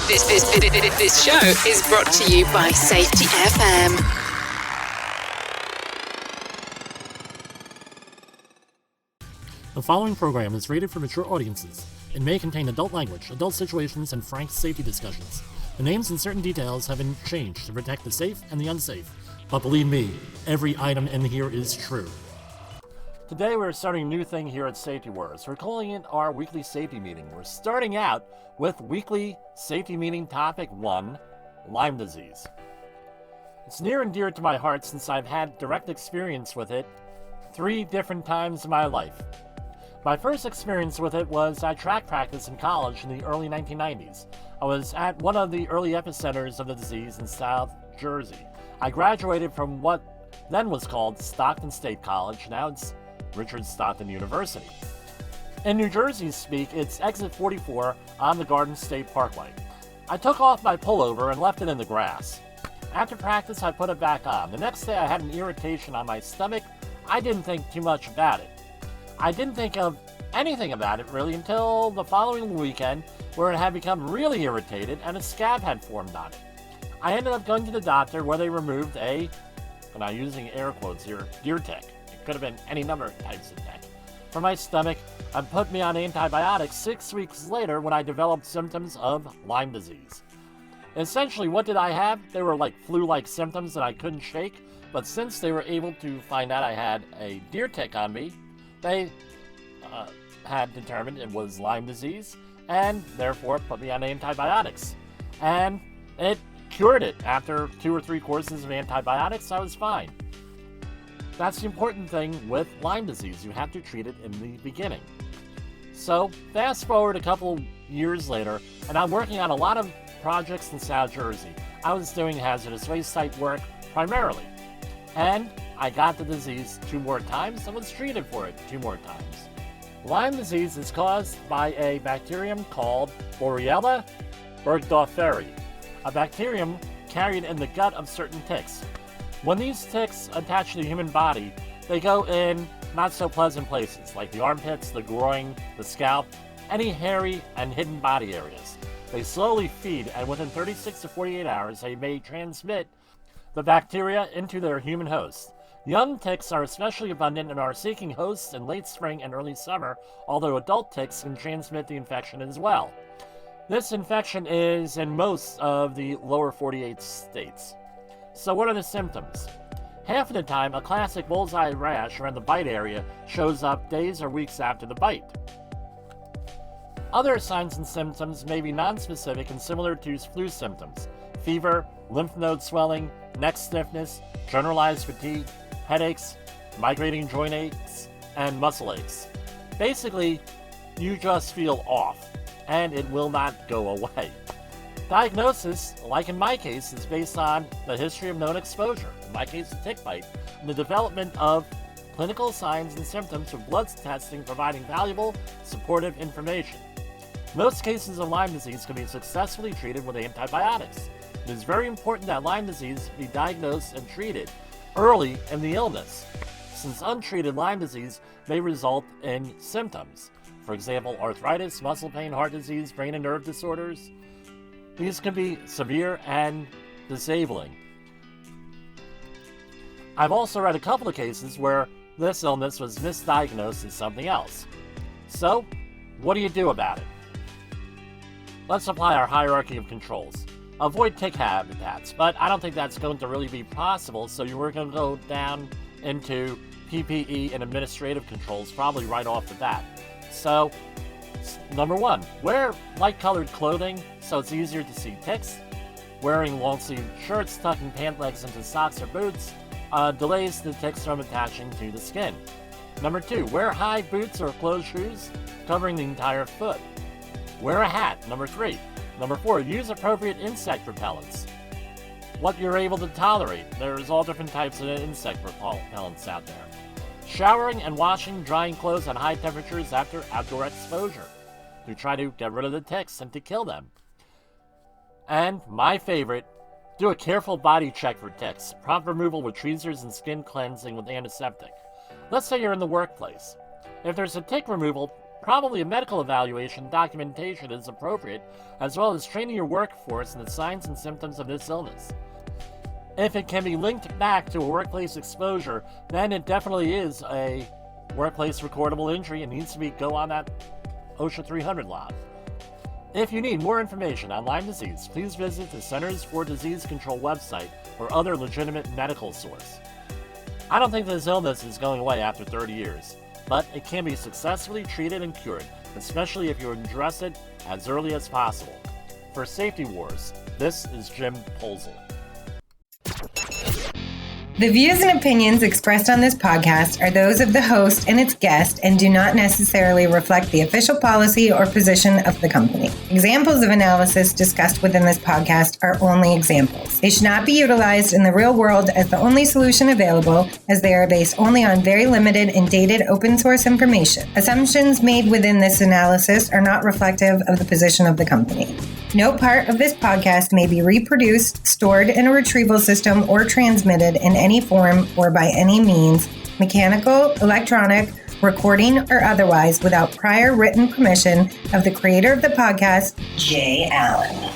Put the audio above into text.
This show is brought to you by Safety FM. The following program is rated for mature audiences. It may contain adult language, adult situations, and frank safety discussions. The names and certain details have been changed to protect the safe and the unsafe. But believe me, every item in here is true. Today we're starting a new thing here at Safety Wars. We're calling it our weekly safety meeting. We're starting out with weekly safety meeting topic 1, Lyme disease. It's near and dear to my heart since I've had direct experience with it 3 different times in my life. My first experience with it was at track practice in college in the early 1990s. I was at one of the early epicenters of the disease in South Jersey. I graduated from what then was called Stockton State College, now it's Richard Stockton University. In New Jersey speak, it's exit 44 on the Garden State Parkway. I took off my pullover and left it in the grass. After practice, I put it back on. The next day, I had an irritation on my stomach. I didn't think too much about it. I didn't think of anything about it really until the following weekend, where it had become really irritated and a scab had formed on it. I ended up going to the doctor where they removed and I'm using air quotes here, deer tick. It could have been any number of types of tick from my stomach and put me on antibiotics 6 weeks later when I developed symptoms of Lyme disease. Essentially, what did I have? They were like flu-like symptoms that I couldn't shake, but since they were able to find out I had a deer tick on me, they had determined it was Lyme disease and therefore put me on antibiotics. And it cured it. After 2 or 3 courses of antibiotics, I was fine. That's the important thing with Lyme disease. You have to treat it in the beginning. So, fast forward a couple years later, and I'm working on a lot of projects in South Jersey. I was doing hazardous waste site work primarily. And I got the disease 2 more times and was treated for it 2 more times. Lyme disease is caused by a bacterium called Borrelia burgdorferi, a bacterium carried in the gut of certain ticks. When these ticks attach to the human body, they go in not so pleasant places, like the armpits, the groin, the scalp, any hairy and hidden body areas. They slowly feed, and within 36 to 48 hours, they may transmit the bacteria into their human host. Young ticks are especially abundant and are seeking hosts in late spring and early summer, although adult ticks can transmit the infection as well. This infection is in most of the lower 48 states. So what are the symptoms? Half of the time, a classic bullseye rash around the bite area shows up days or weeks after the bite. Other signs and symptoms may be nonspecific and similar to flu symptoms: fever, lymph node swelling, neck stiffness, generalized fatigue, headaches, migrating joint aches, and muscle aches. Basically, you just feel off, and it will not go away. Diagnosis, like in my case, is based on the history of known exposure, in my case a tick bite, and the development of clinical signs and symptoms with blood testing providing valuable, supportive information. Most cases of Lyme disease can be successfully treated with antibiotics. It is very important that Lyme disease be diagnosed and treated early in the illness, since untreated Lyme disease may result in symptoms. For example, arthritis, muscle pain, heart disease, brain and nerve disorders. These can be severe and disabling. I've also read a couple of cases where this illness was misdiagnosed as something else. So, what do you do about it? Let's apply our hierarchy of controls. Avoid tick habitats, but I don't think that's going to really be possible, so we're going to go down into PPE and administrative controls probably right off the bat. So, number 1, wear light-colored clothing so it's easier to see ticks. Wearing long-sleeved shirts, tucking pant legs into socks or boots delays the ticks from attaching to the skin. Number 2, wear high boots or closed shoes covering the entire foot. Wear a hat. Number 3. Number 4, use appropriate insect repellents. What you're able to tolerate. There's all different types of insect repellents out there. Showering and washing, drying clothes at high temperatures after outdoor exposure to try to get rid of the ticks and to kill them. And my favorite, do a careful body check for ticks. Prompt removal with tweezers and skin cleansing with antiseptic. Let's say you're in the workplace. If there's a tick removal probably a medical evaluation documentation is appropriate, as well as training your workforce in the signs and symptoms of this illness. If it can be linked back to a workplace exposure, then it definitely is a workplace recordable injury and needs to go on that OSHA 300 log. If you need more information on Lyme disease, please visit the Centers for Disease Control website or other legitimate medical source. I don't think this illness is going away after 30 years, but it can be successfully treated and cured, especially if you address it as early as possible. For Safety Wars, this is Jim Polzel. The views and opinions expressed on this podcast are those of the host and its guest and do not necessarily reflect the official policy or position of the company. Examples of analysis discussed within this podcast are only examples. They should not be utilized in the real world as the only solution available, as they are based only on very limited and dated open source information. Assumptions made within this analysis are not reflective of the position of the company. No part of this podcast may be reproduced, stored in a retrieval system, or transmitted in any form or by any means, mechanical, electronic, recording, or otherwise, without prior written permission of the creator of the podcast, Jay Allen.